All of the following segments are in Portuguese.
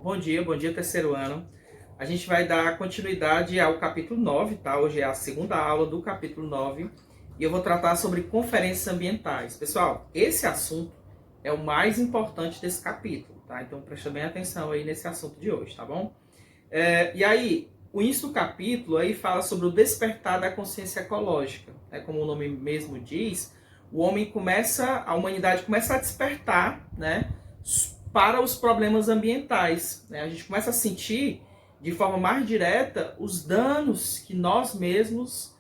Bom dia, terceiro ano. A gente vai dar continuidade ao capítulo 9, tá? Hoje é a segunda aula do capítulo 9 e eu vou tratar sobre conferências ambientais. Pessoal, esse assunto é o mais importante desse capítulo, tá? Então presta bem atenção aí nesse assunto de hoje, tá bom? E aí, o início do capítulo aí fala sobre o despertar da consciência ecológica. Né? Como o nome mesmo diz, a humanidade começa a despertar, né? Para os problemas ambientais. Né? A gente começa a sentir de forma mais direta os danos que nós mesmos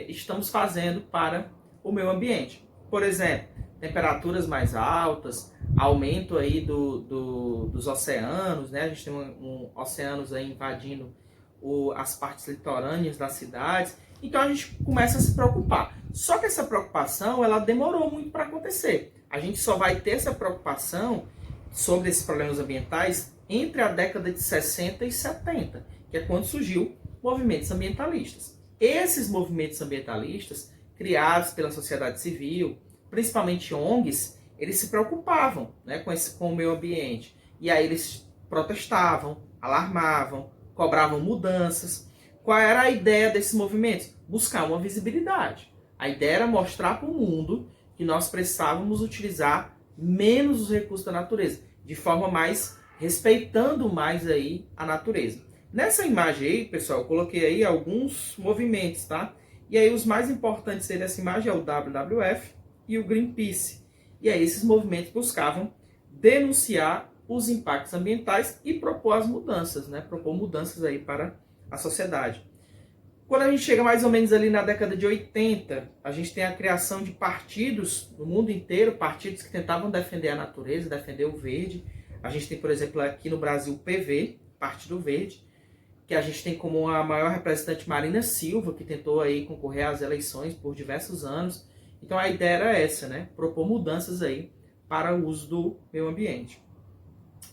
estamos fazendo para o meio ambiente. Por exemplo, temperaturas mais altas, aumento aí dos oceanos, né? A gente tem oceanos aí invadindo as partes litorâneas das cidades. Então a gente começa a se preocupar. Só que essa preocupação, ela demorou muito para acontecer. A gente só vai ter essa preocupação sobre esses problemas ambientais entre a década de 60 e 70, que é quando surgiu movimentos ambientalistas. Esses movimentos ambientalistas, criados pela sociedade civil, principalmente ONGs, eles se preocupavam, né, com o meio ambiente. E aí eles protestavam, alarmavam, cobravam mudanças. Qual era a ideia desses movimentos? Buscar uma visibilidade. A ideia era mostrar para o mundo que nós precisávamos utilizar menos os recursos da natureza, de forma mais respeitando mais aí a natureza. Nessa imagem aí, pessoal, eu coloquei aí alguns movimentos, tá? E aí os mais importantes aí dessa imagem é o WWF e o Greenpeace. E aí esses movimentos buscavam denunciar os impactos ambientais e propor as mudanças, né? Propor mudanças aí para a sociedade. Quando a gente chega mais ou menos ali na década de 80, a gente tem a criação de partidos no mundo inteiro, partidos que tentavam defender a natureza, defender o verde. A gente tem, por exemplo, aqui no Brasil o PV, Partido Verde, que a gente tem como a maior representante Marina Silva, que tentou aí concorrer às eleições por diversos anos. Então a ideia era essa, né? Propor mudanças aí para o uso do meio ambiente.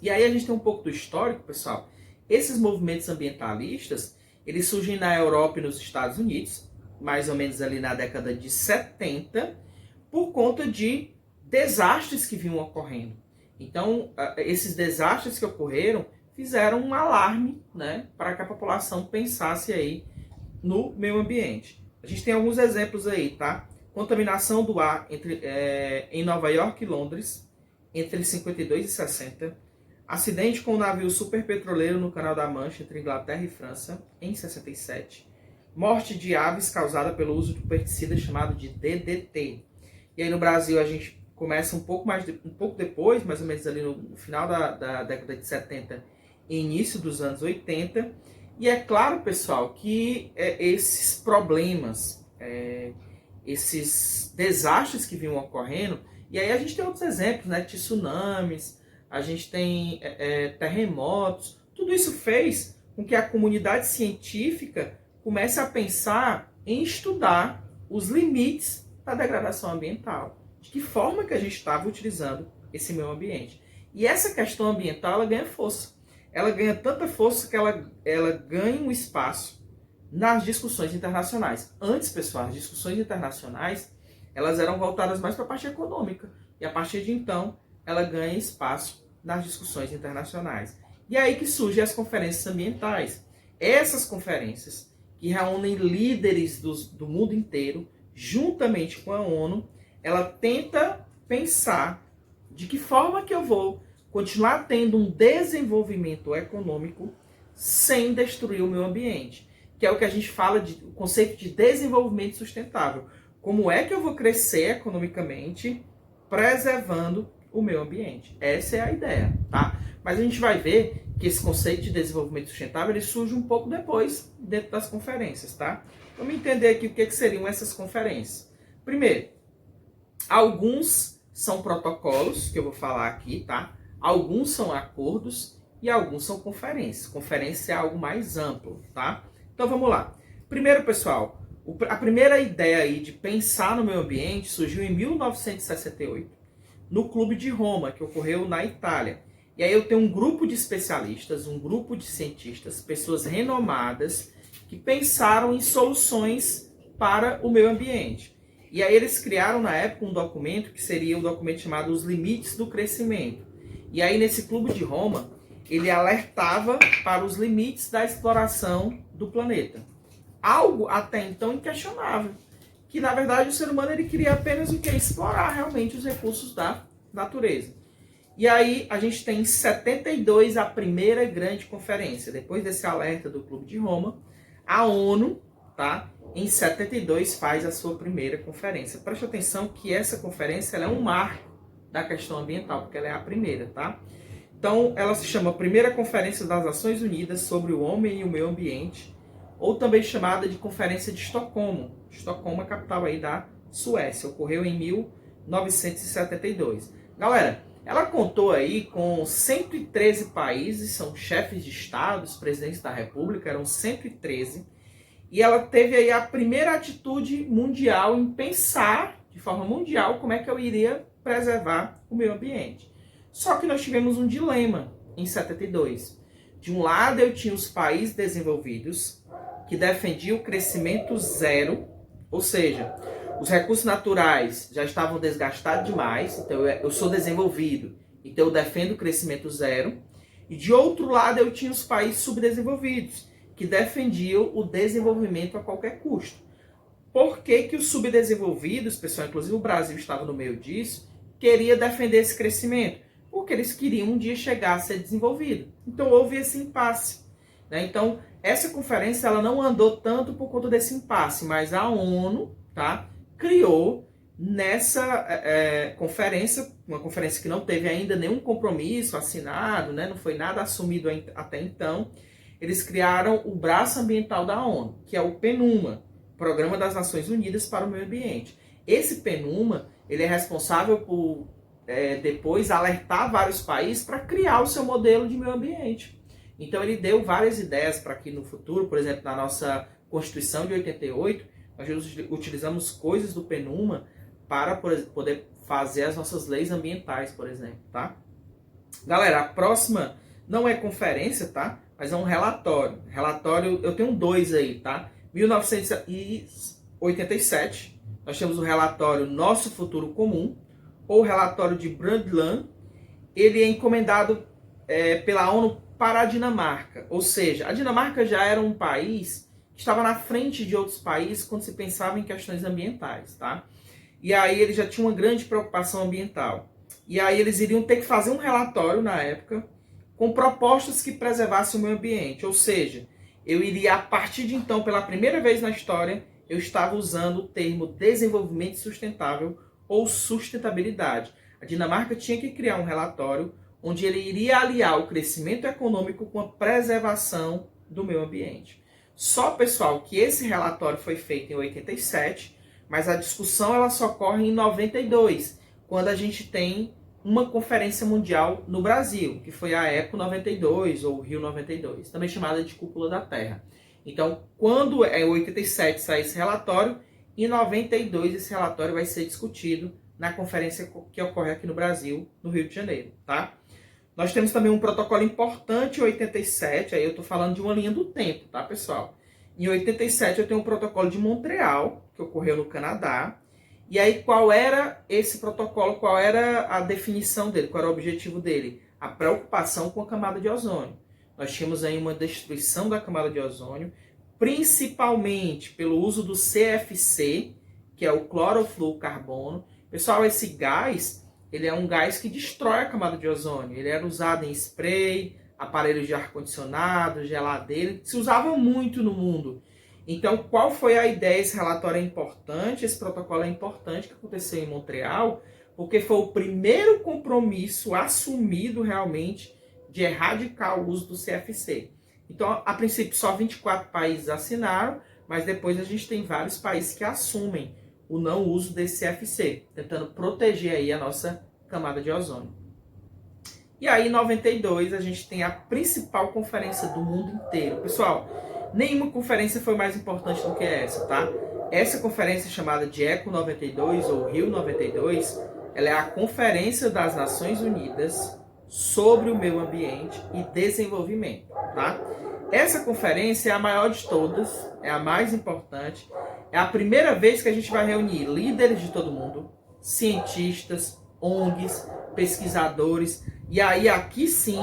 E aí a gente tem um pouco do histórico, pessoal. Esses movimentos ambientalistas, eles surgem na Europa e nos Estados Unidos, mais ou menos ali na década de 70, por conta de desastres que vinham ocorrendo. Então, esses desastres que ocorreram fizeram um alarme, né, para que a população pensasse aí no meio ambiente. A gente tem alguns exemplos aí, tá? Contaminação do ar em Nova York e Londres, entre 52 e 60. Acidente com o navio superpetroleiro no Canal da Mancha, entre Inglaterra e França, em 67. Morte de aves causada pelo uso de um pesticida chamado de DDT. E aí no Brasil a gente começa um pouco depois, mais ou menos ali no final da década de 70 e início dos anos 80. E é claro, pessoal, que esses problemas, esses desastres que vinham ocorrendo, e aí a gente tem outros exemplos, né, de tsunamis, a gente tem terremotos, tudo isso fez com que a comunidade científica comece a pensar em estudar os limites da degradação ambiental. De que forma que a gente estava utilizando esse meio ambiente. E essa questão ambiental, ela ganha força. Ela ganha tanta força que ela ganha um espaço nas discussões internacionais. Antes, pessoal, as discussões internacionais, elas eram voltadas mais para a parte econômica. E a partir de então, ela ganha espaço nas discussões internacionais. E é aí que surgem as conferências ambientais. Essas conferências que reúnem líderes do mundo inteiro, juntamente com a ONU, ela tenta pensar de que forma que eu vou continuar tendo um desenvolvimento econômico sem destruir o meio ambiente, que é o que a gente fala o conceito de desenvolvimento sustentável. Como é que eu vou crescer economicamente preservando o meio ambiente? Essa é a ideia, tá? Mas a gente vai ver que esse conceito de desenvolvimento sustentável ele surge um pouco depois dentro das conferências, tá? Vamos entender aqui o que seriam essas conferências. Primeiro, alguns são protocolos, que eu vou falar aqui, tá? Alguns são acordos e alguns são conferências. Conferência é algo mais amplo, tá? Então vamos lá. Primeiro, pessoal, a primeira ideia aí de pensar no meio ambiente surgiu em 1968, no Clube de Roma, que ocorreu na Itália. E aí eu tenho um grupo de especialistas, um grupo de cientistas, pessoas renomadas, que pensaram em soluções para o meio ambiente. E aí eles criaram na época um documento que seria um documento chamado Os Limites do Crescimento. E aí nesse Clube de Roma, ele alertava para os limites da exploração do planeta. Algo até então inquestionável, que na verdade o ser humano ele queria apenas o que? Explorar realmente os recursos da natureza. E aí a gente tem em 72 a primeira grande conferência. Depois desse alerta do Clube de Roma, a ONU, tá, em 72 faz a sua primeira conferência. Preste atenção que essa conferência ela é um marco da questão ambiental, porque ela é a primeira, tá? Então, ela se chama Primeira Conferência das Nações Unidas sobre o Homem e o Meio Ambiente, ou também chamada de Conferência de Estocolmo. Estocolmo é a capital aí da Suécia. Ocorreu em 1972. Galera, ela contou aí com 113 países, são chefes de estados, presidentes da república, eram 113. E ela teve aí a primeira atitude mundial em pensar, de forma mundial, como é que eu iria preservar o meio ambiente. Só que nós tivemos um dilema em 72. De um lado, eu tinha os países desenvolvidos que defendiam o crescimento zero, ou seja, os recursos naturais já estavam desgastados demais, então eu sou desenvolvido, então eu defendo o crescimento zero. E de outro lado, eu tinha os países subdesenvolvidos, que defendiam o desenvolvimento a qualquer custo. Por que que os subdesenvolvidos, pessoal, inclusive o Brasil estava no meio disso, queria defender esse crescimento? Porque eles queriam um dia chegar a ser desenvolvido. Então houve esse impasse, né? Então essa conferência ela não andou tanto por conta desse impasse, mas a ONU, tá, criou nessa conferência, uma conferência que não teve ainda nenhum compromisso assinado, né? Não foi nada assumido até então. Eles criaram o braço ambiental da ONU, que é o PNUMA, Programa das Nações Unidas para o Meio Ambiente. Esse PNUMA, ele é responsável por depois alertar vários países para criar o seu modelo de meio ambiente. Então ele deu várias ideias para que no futuro, por exemplo, na nossa Constituição de 88, nós utilizamos coisas do PNUMA para poder fazer as nossas leis ambientais, por exemplo, tá? Galera, a próxima não é conferência, tá? Mas é um relatório. Relatório, eu tenho dois aí, tá? 1987, nós temos o relatório Nosso Futuro Comum, ou relatório de Brundtland. Ele é encomendado pela ONU para a Dinamarca. Ou seja, a Dinamarca já era um país que estava na frente de outros países quando se pensava em questões ambientais, tá? E aí ele já tinha uma grande preocupação ambiental. E aí eles iriam ter que fazer um relatório na época com propostas que preservassem o meio ambiente. Ou seja, eu iria, a partir de então, pela primeira vez na história, eu estava usando o termo desenvolvimento sustentável ou sustentabilidade. A Dinamarca tinha que criar um relatório onde ele iria aliar o crescimento econômico com a preservação do meio ambiente. Só, pessoal, que esse relatório foi feito em 87, mas a discussão ela só ocorre em 92, quando a gente tem uma conferência mundial no Brasil, que foi a ECO 92, ou Rio 92, também chamada de Cúpula da Terra. Então, quando em 87 sai esse relatório, em 92 esse relatório vai ser discutido na conferência que ocorre aqui no Brasil, no Rio de Janeiro, tá? Nós temos também um protocolo importante em 87, aí eu estou falando de uma linha do tempo, tá, pessoal? Em 87 eu tenho um protocolo de Montreal, que ocorreu no Canadá. E aí qual era esse protocolo, qual era a definição dele, qual era o objetivo dele? A preocupação com a camada de ozônio. Nós tínhamos aí uma destruição da camada de ozônio, principalmente pelo uso do CFC, que é o clorofluorcarbono. Pessoal, esse gás, ele é um gás que destrói a camada de ozônio. Ele era usado em spray, aparelhos de ar-condicionado, geladeira, se usava muito no mundo. Então, qual foi a ideia? Esse relatório é importante, esse protocolo é importante que aconteceu em Montreal, porque foi o primeiro compromisso assumido realmente de erradicar o uso do CFC. Então, a princípio, só 24 países assinaram, mas depois a gente tem vários países que assumem o não uso desse CFC, tentando proteger aí a nossa camada de ozônio. E aí, em 92, a gente tem a principal conferência do mundo inteiro. Pessoal, nenhuma conferência foi mais importante do que essa, tá? Essa conferência chamada de ECO 92, ou Rio 92, ela é a Conferência das Nações Unidas sobre o Meio Ambiente e Desenvolvimento, tá? Essa conferência é a maior de todas, é a mais importante. É a primeira vez que a gente vai reunir líderes de todo mundo, cientistas, ONGs, pesquisadores, E aí aqui sim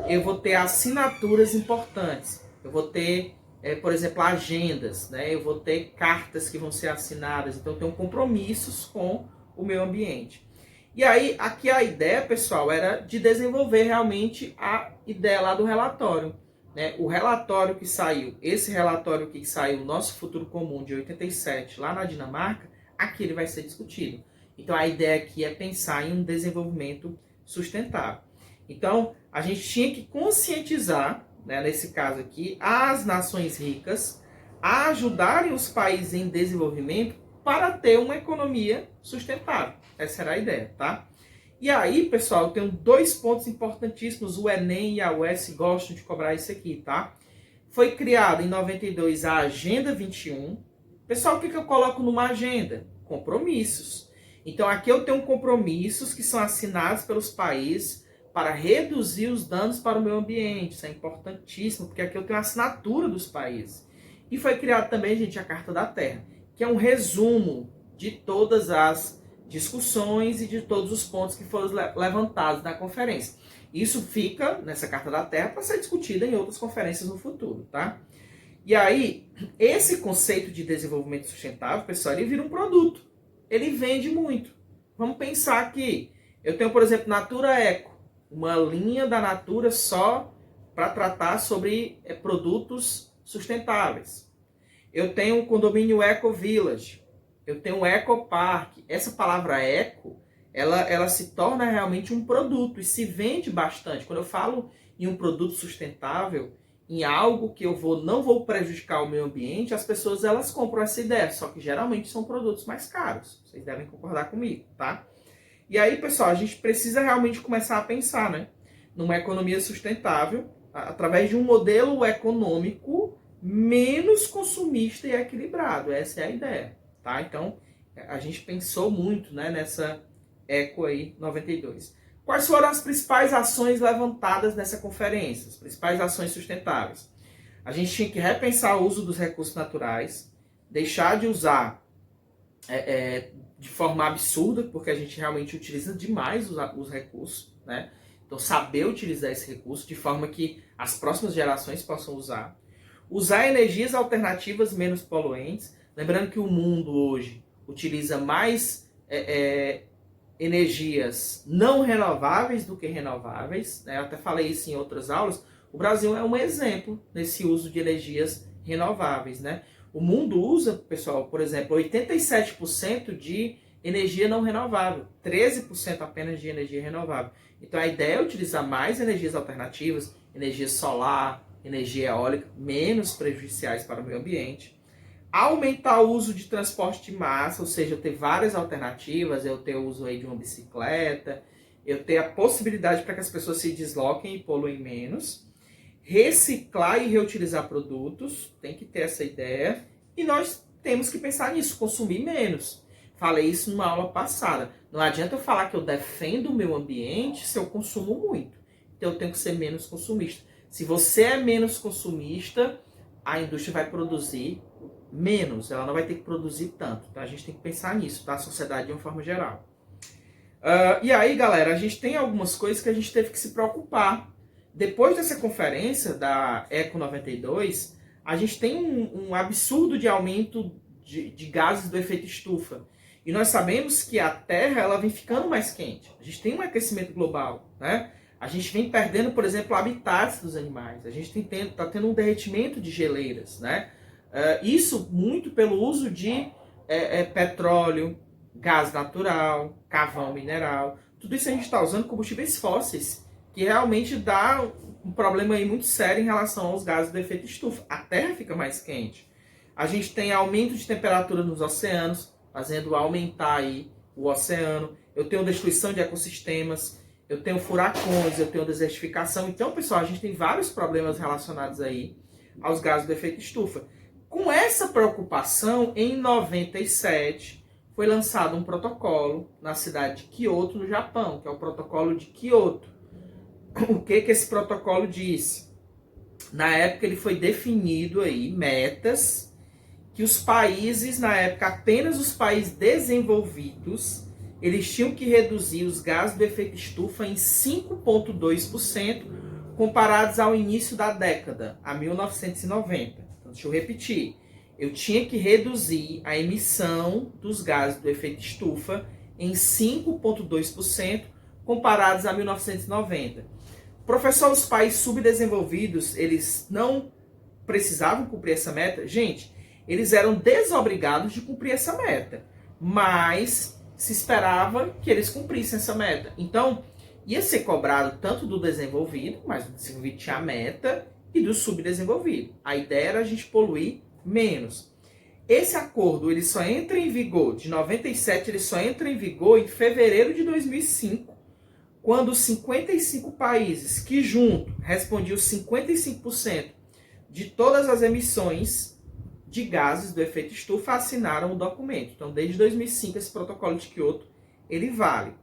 eu vou ter assinaturas importantes. Eu vou ter, por exemplo, agendas, né? Eu vou ter cartas que vão ser assinadas. Então eu tenho compromissos com o meio ambiente. E aí aqui a ideia, pessoal, era de desenvolver realmente a ideia lá do relatório. Né? O relatório que saiu, esse relatório que saiu, Nosso Futuro Comum, de 87, lá na Dinamarca, aqui ele vai ser discutido. Então a ideia aqui é pensar em um desenvolvimento sustentável. Então a gente tinha que conscientizar, né, nesse caso aqui, as nações ricas a ajudarem os países em desenvolvimento para ter uma economia sustentável. Essa era a ideia, tá? E aí, pessoal, eu tenho 2 pontos importantíssimos. O Enem e a UES gostam de cobrar isso aqui, tá? Foi criada em 92 a Agenda 21. Pessoal, o que eu coloco numa agenda? Compromissos. Então, aqui eu tenho compromissos que são assinados pelos países para reduzir os danos para o meio ambiente. Isso é importantíssimo, porque aqui eu tenho a assinatura dos países. E foi criada também, gente, a Carta da Terra, que é um resumo de todas as discussões e de todos os pontos que foram levantados na conferência. Isso fica nessa Carta da Terra para ser discutida em outras conferências no futuro, tá? E aí, esse conceito de desenvolvimento sustentável, pessoal, ele vira um produto. Ele vende muito. Vamos pensar que eu tenho, por exemplo, Natura Eco, uma linha da Natura só para tratar sobre produtos sustentáveis. Eu tenho um condomínio Eco Village. Eu tenho um Eco Park. Essa palavra eco, ela se torna realmente um produto e se vende bastante. Quando eu falo em um produto sustentável, em algo que não vou prejudicar o meio ambiente, as pessoas elas compram essa ideia. Só que geralmente são produtos mais caros. Vocês devem concordar comigo, tá? E aí, pessoal, a gente precisa realmente começar a pensar, né, numa economia sustentável através de um modelo econômico menos consumista e equilibrado. Essa é a ideia, tá? Então, a gente pensou muito, né, nessa Eco aí 92. Quais foram as principais ações levantadas nessa conferência? As principais ações sustentáveis. A gente tinha que repensar o uso dos recursos naturais, deixar de usar de forma absurda, porque a gente realmente utiliza demais os recursos, né? Então, saber utilizar esse recurso de forma que as próximas gerações possam usar. Usar energias alternativas menos poluentes. Lembrando que o mundo hoje utiliza mais energias não renováveis do que renováveis. Né? Eu até falei isso em outras aulas. O Brasil é um exemplo nesse uso de energias renováveis. Né? O mundo usa, pessoal, por exemplo, 87% de energia não renovável, 13% apenas de energia renovável. Então a ideia é utilizar mais energias alternativas, energia solar, energia eólica, menos prejudiciais para o meio ambiente. Aumentar o uso de transporte de massa, ou seja, eu ter várias alternativas, eu ter o uso aí de uma bicicleta, eu ter a possibilidade para que as pessoas se desloquem e poluem menos. Reciclar e reutilizar produtos, tem que ter essa ideia. E nós temos que pensar nisso, consumir menos. Falei isso numa aula passada. Não adianta eu falar que eu defendo o meio ambiente se eu consumo muito. Então eu tenho que ser menos consumista. Se você é menos consumista, a indústria vai produzir menos, ela não vai ter que produzir tanto. Então a gente tem que pensar nisso, tá? A sociedade de uma forma geral. E aí, galera, a gente tem algumas coisas que a gente teve que se preocupar. Depois dessa conferência da Eco 92, a gente tem um absurdo de aumento de gases do efeito estufa. E nós sabemos que a Terra ela vem ficando mais quente. A gente tem um aquecimento global, né? A gente vem perdendo, por exemplo, habitats dos animais. A gente está tendo um derretimento de geleiras, né? Isso muito pelo uso de petróleo, gás natural, carvão mineral. Tudo isso a gente está usando combustíveis fósseis, que realmente dá um problema aí muito sério em relação aos gases do efeito estufa. A Terra fica mais quente. A gente tem aumento de temperatura nos oceanos, fazendo aumentar aí o oceano. Eu tenho destruição de ecossistemas, eu tenho furacões, eu tenho desertificação. Então, pessoal, a gente tem vários problemas relacionados aí aos gases do efeito estufa. Com essa preocupação, em 97, foi lançado um protocolo na cidade de Kyoto, no Japão, que é o protocolo de Kyoto. O que esse protocolo disse? Na época ele foi definido aí metas que os países, na época apenas os países desenvolvidos, eles tinham que reduzir os gases do efeito estufa em 5,2% comparados ao início da década, a 1990. Então, deixa eu repetir. Eu tinha que reduzir a emissão dos gases do efeito estufa em 5,2% comparados a 1990. Professor, os países subdesenvolvidos, eles não precisavam cumprir essa meta? Gente, eles eram desobrigados de cumprir essa meta, mas se esperava que eles cumprissem essa meta. Então, ia ser cobrado tanto do desenvolvido, mas o desenvolvido tinha a meta, e do subdesenvolvido. A ideia era a gente poluir menos. Esse acordo, ele só entra em vigor, de 97, ele só entra em vigor em fevereiro de 2005, quando os 55 países que junto respondiam 55% de todas as emissões de gases do efeito estufa assinaram o documento. Então, desde 2005, esse protocolo de Kyoto, ele vale.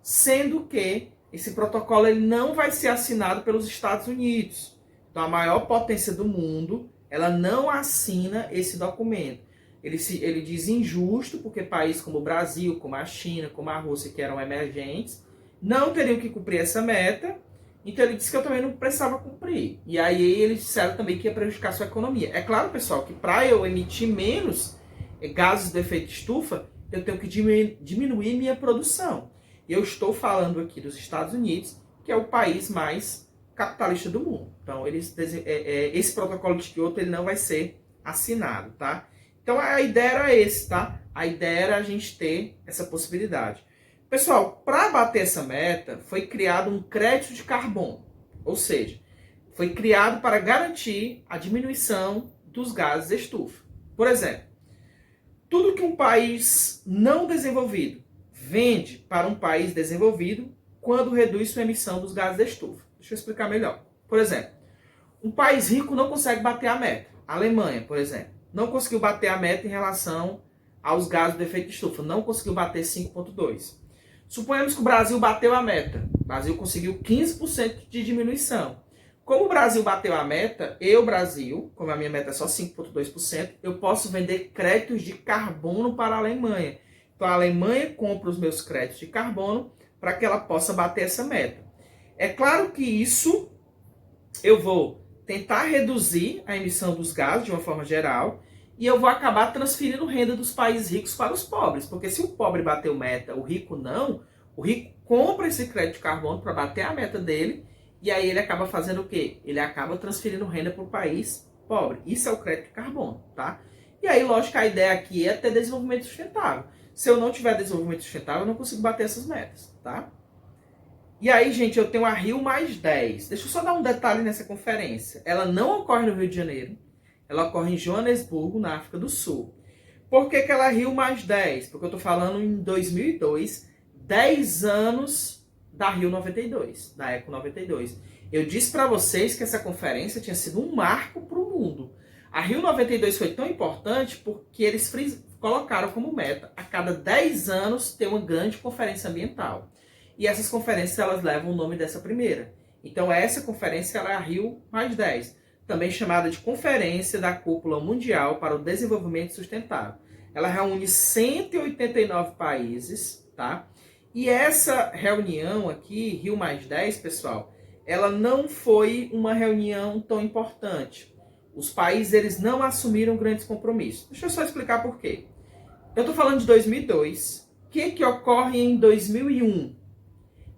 Sendo que esse protocolo ele não vai ser assinado pelos Estados Unidos. Então, a maior potência do mundo, ela não assina esse documento. Ele diz injusto, porque países como o Brasil, como a China, como a Rússia, que eram emergentes, não teriam que cumprir essa meta. Então ele disse que eu também não precisava cumprir. E aí eles disseram também que ia prejudicar a sua economia. É claro, pessoal, que para eu emitir menos gases de efeito estufa, eu tenho que diminuir minha produção. Eu estou falando aqui dos Estados Unidos, que é o país mais capitalista do mundo. Então esse protocolo de Kyoto ele não vai ser assinado, tá? Então a ideia era esse, tá? A ideia era a gente ter essa possibilidade. Pessoal, para bater essa meta, foi criado um crédito de carbono. Ou seja, foi criado para garantir a diminuição dos gases de estufa. Por exemplo, tudo que um país não desenvolvido vende para um país desenvolvido quando reduz sua emissão dos gases de estufa. Deixa eu explicar melhor. Por exemplo, um país rico não consegue bater a meta. A Alemanha, por exemplo, não conseguiu bater a meta em relação aos gases do efeito estufa. Não conseguiu bater 5,2%. Suponhamos que o Brasil bateu a meta. O Brasil conseguiu 15% de diminuição. Como o Brasil bateu a meta, Brasil, como a minha meta é só 5,2%, eu posso vender créditos de carbono para a Alemanha. Então a Alemanha compra os meus créditos de carbono para que ela possa bater essa meta. É claro que isso eu vou tentar reduzir a emissão dos gases de uma forma geral e eu vou acabar transferindo renda dos países ricos para os pobres. Porque se o pobre bateu meta, o rico não, o rico compra esse crédito de carbono para bater a meta dele e aí ele acaba fazendo o quê? Ele acaba transferindo renda para o país pobre. Isso é o crédito de carbono, tá? E aí, lógico, a ideia aqui é ter desenvolvimento sustentável. Se eu não tiver desenvolvimento sustentável, eu não consigo bater essas metas, tá? E aí, gente, eu tenho a Rio+10. Deixa eu só dar um detalhe nessa conferência. Ela não ocorre no Rio de Janeiro. Ela ocorre em Joanesburgo, na África do Sul. Por que ela é Rio+10? Porque eu estou falando em 2002, 10 anos da Rio 92, da Eco 92. Eu disse para vocês que essa conferência tinha sido um marco para o mundo. A Rio 92 foi tão importante porque eles colocaram como meta a cada 10 anos ter uma grande conferência ambiental. E essas conferências elas levam o nome dessa primeira. Então essa conferência ela é a Rio+10. Também chamada de Conferência da Cúpula Mundial para o Desenvolvimento Sustentável. Ela reúne 189 países, tá? E essa reunião aqui, Rio+10, pessoal, ela não foi uma reunião tão importante. Os países, eles não assumiram grandes compromissos. Deixa eu só explicar por quê. Eu estou falando de 2002. O que ocorre em 2001?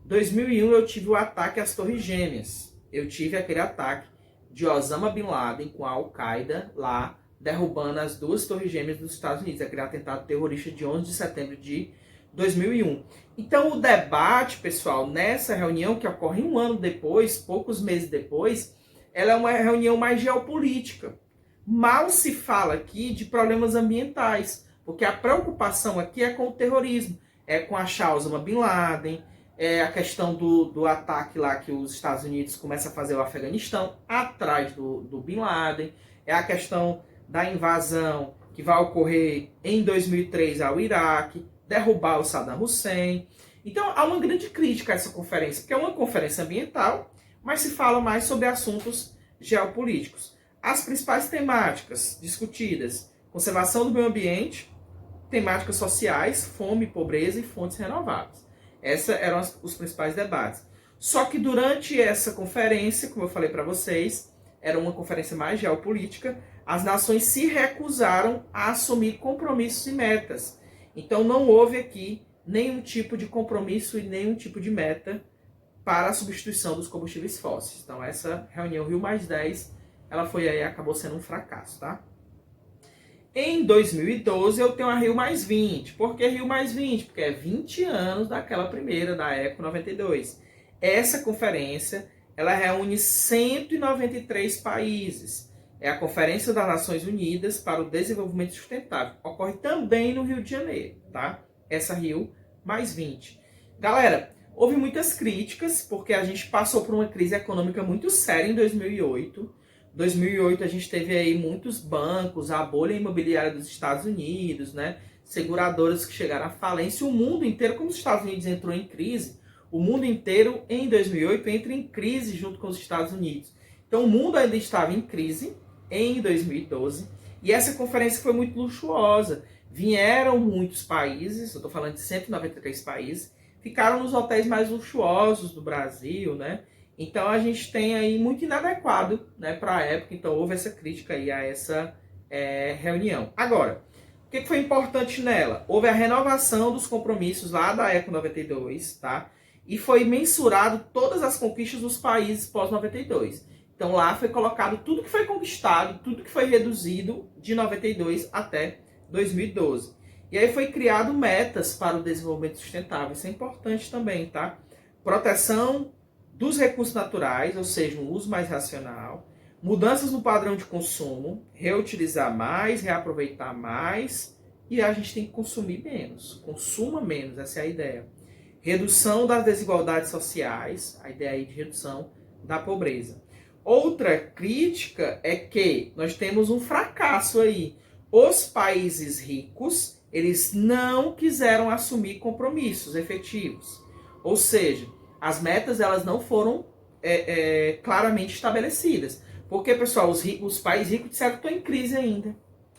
2001 eu tive o ataque às Torres Gêmeas. Eu tive aquele ataque de Osama Bin Laden com a Al-Qaeda lá, derrubando as duas Torres Gêmeas dos Estados Unidos, aquele atentado terrorista de 11 de setembro de 2001. Então o debate, pessoal, nessa reunião que ocorre um ano depois, poucos meses depois, ela é uma reunião mais geopolítica. Mal se fala aqui de problemas ambientais, porque a preocupação aqui é com o terrorismo, é com achar Osama Bin Laden, é a questão do ataque lá que os Estados Unidos começam a fazer o Afeganistão atrás do Bin Laden, é a questão da invasão que vai ocorrer em 2003 ao Iraque, derrubar o Saddam Hussein. Então há uma grande crítica a essa conferência, porque é uma conferência ambiental, mas se fala mais sobre assuntos geopolíticos. As principais temáticas discutidas: conservação do meio ambiente, temáticas sociais, fome, pobreza e fontes renováveis. Esses eram os principais debates. Só que durante essa conferência, como eu falei para vocês, era uma conferência mais geopolítica, as nações se recusaram a assumir compromissos e metas. Então não houve aqui nenhum tipo de compromisso e nenhum tipo de meta para a substituição dos combustíveis fósseis. Então essa reunião Rio+10, ela foi aí, acabou sendo um fracasso, tá? Em 2012 eu tenho a Rio+20. Por que Rio+20? Porque é 20 anos daquela primeira, da Eco 92. Essa conferência, ela reúne 193 países. É a Conferência das Nações Unidas para o Desenvolvimento Sustentável. Ocorre também no Rio de Janeiro, tá? Essa Rio+20. Galera, houve muitas críticas, porque a gente passou por uma crise econômica muito séria em 2008. Em 2008 a gente teve aí muitos bancos, a bolha imobiliária dos Estados Unidos, né? Seguradoras que chegaram à falência. O mundo inteiro, como os Estados Unidos entrou em crise, o mundo inteiro em 2008 entra em crise junto com os Estados Unidos. Então o mundo ainda estava em crise em 2012 e essa conferência foi muito luxuosa. Vieram muitos países, eu estou falando de 193 países, ficaram nos hotéis mais luxuosos do Brasil, né? Então a gente tem aí muito inadequado, né, para a época, então houve essa crítica aí a essa reunião. Agora, o que foi importante nela? Houve a renovação dos compromissos lá da Eco 92, tá? E foi mensurado todas as conquistas dos países pós-92. Então lá foi colocado tudo que foi conquistado, tudo que foi reduzido de 92 até 2012. E aí foi criado metas para o desenvolvimento sustentável. Isso é importante também, tá? Proteção dos recursos naturais, ou seja, um uso mais racional. Mudanças no padrão de consumo, reutilizar mais, reaproveitar mais. E a gente tem que consumir menos. Consuma menos, essa é a ideia. Redução das desigualdades sociais, a ideia aí de redução da pobreza. Outra crítica é que nós temos um fracasso aí. Os países ricos, eles não quiseram assumir compromissos efetivos. Ou seja, as metas elas não foram claramente estabelecidas. Porque, pessoal, os países ricos disseram que estão em crise ainda.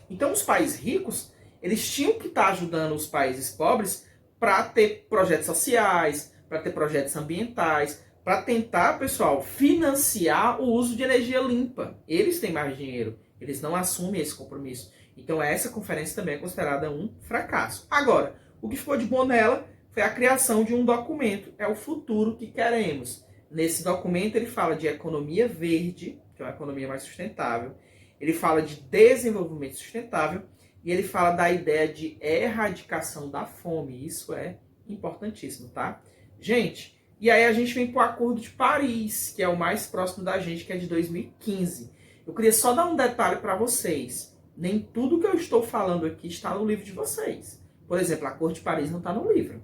Então, os países ricos, eles tinham que estar ajudando os países pobres para ter projetos sociais, para ter projetos ambientais, para tentar, pessoal, financiar o uso de energia limpa. Eles têm mais dinheiro, eles não assumem esse compromisso. Então essa conferência também é considerada um fracasso. Agora, o que ficou de bom nela foi a criação de um documento, é o futuro que queremos. Nesse documento ele fala de economia verde, que é uma economia mais sustentável, ele fala de desenvolvimento sustentável e ele fala da ideia de erradicação da fome. Isso é importantíssimo, tá? Gente, e aí a gente vem para o Acordo de Paris, que é o mais próximo da gente, que é de 2015. Eu queria só dar um detalhe para vocês. Nem tudo que eu estou falando aqui está no livro de vocês. Por exemplo, o Acordo de Paris não está no livro.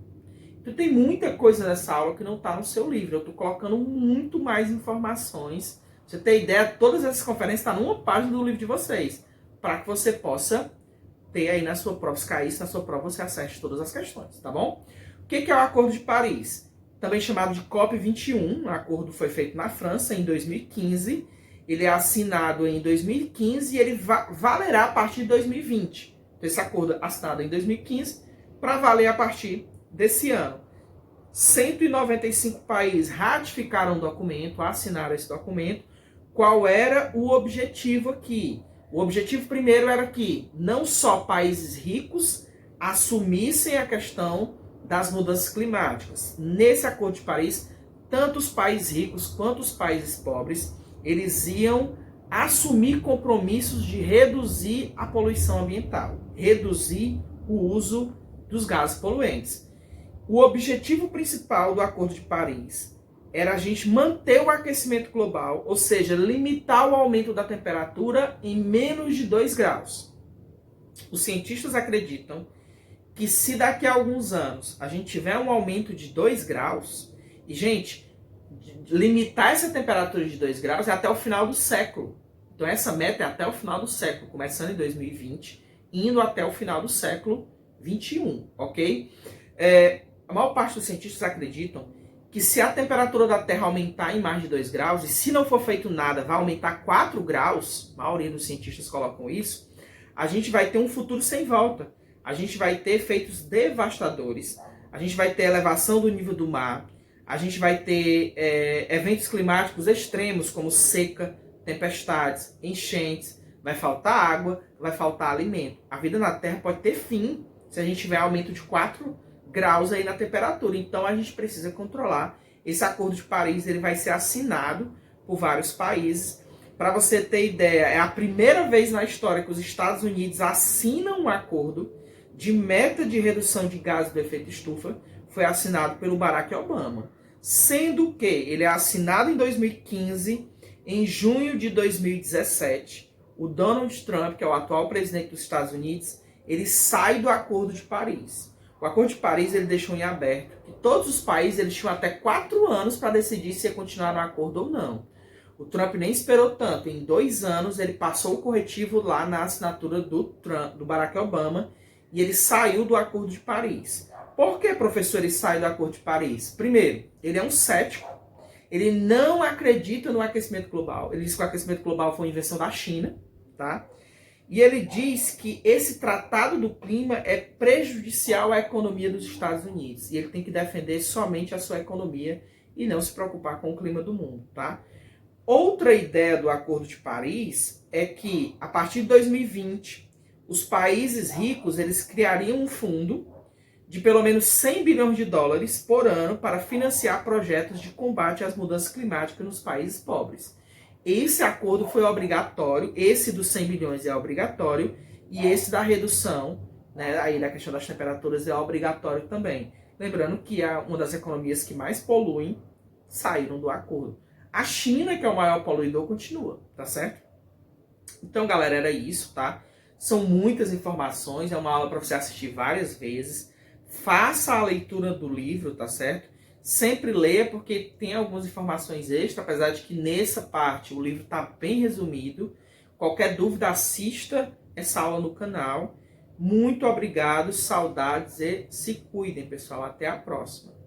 Então tem muita coisa nessa aula que não está no seu livro. Eu estou colocando muito mais informações. Pra você ter ideia, todas essas conferências estão numa página do livro de vocês. Para que você possa ter aí na sua prova, se cair isso na sua prova, você acerte todas as questões, tá bom? O que é o Acordo de Paris? Também chamado de COP21, o acordo foi feito na França em 2015, ele é assinado em 2015 e ele valerá a partir de 2020. Então, esse acordo é assinado em 2015 para valer a partir desse ano. 195 países ratificaram o documento, assinaram esse documento. Qual era o objetivo aqui? O objetivo primeiro era que não só países ricos assumissem a questão das mudanças climáticas. Nesse Acordo de Paris, tanto os países ricos quanto os países pobres, eles iam assumir compromissos de reduzir a poluição ambiental, reduzir o uso dos gases poluentes. O objetivo principal do Acordo de Paris era a gente manter o aquecimento global, ou seja, limitar o aumento da temperatura em menos de 2 graus. Os cientistas acreditam que se daqui a alguns anos a gente tiver um aumento de 2 graus, e gente, limitar essa temperatura de 2 graus é até o final do século. Então essa meta é até o final do século, começando em 2020, indo até o final do século 21, ok? A maior parte dos cientistas acreditam que se a temperatura da Terra aumentar em mais de 2 graus, e se não for feito nada, vai aumentar 4 graus, a maioria dos cientistas colocam isso, a gente vai ter um futuro sem volta. a gente vai ter efeitos devastadores, a gente vai ter elevação do nível do mar, a gente vai ter eventos climáticos extremos como seca, tempestades, enchentes, vai faltar água, vai faltar alimento. A vida na Terra pode ter fim se a gente tiver aumento de 4 graus aí na temperatura. Então a gente precisa controlar. Esse Acordo de Paris ele vai ser assinado por vários países. Para você ter ideia, é a primeira vez na história que os Estados Unidos assinam um acordo de meta de redução de gases do efeito estufa. Foi assinado pelo Barack Obama. Sendo que ele é assinado em 2015, em junho de 2017, o Donald Trump, que é o atual presidente dos Estados Unidos, ele sai do Acordo de Paris. O Acordo de Paris ele deixou em aberto que todos os países eles tinham até 4 anos para decidir se ia continuar no acordo ou não. O Trump nem esperou tanto. Em 2 anos ele passou o corretivo lá na assinatura do Barack Obama e ele saiu do Acordo de Paris. Por que, professor, ele sai do Acordo de Paris? Primeiro, ele é um cético. Ele não acredita no aquecimento global. Ele diz que o aquecimento global foi uma invenção da China, tá? E ele diz que esse tratado do clima é prejudicial à economia dos Estados Unidos. E ele tem que defender somente a sua economia e não se preocupar com o clima do mundo, tá? Outra ideia do Acordo de Paris é que, a partir de 2020, os países ricos eles criariam um fundo de pelo menos 100 bilhões de dólares por ano para financiar projetos de combate às mudanças climáticas nos países pobres. Esse acordo foi obrigatório, esse dos 100 bilhões é obrigatório, e esse da redução, né, aí da questão das temperaturas é obrigatório também. Lembrando que uma das economias que mais poluem saíram do acordo. A China, que é o maior poluidor, continua, tá certo? Então, galera, era isso, tá? São muitas informações, é uma aula para você assistir várias vezes. Faça a leitura do livro, tá certo? Sempre leia, porque tem algumas informações extras, apesar de que nessa parte o livro está bem resumido. Qualquer dúvida, assista essa aula no canal. Muito obrigado, saudades e se cuidem, pessoal. Até a próxima.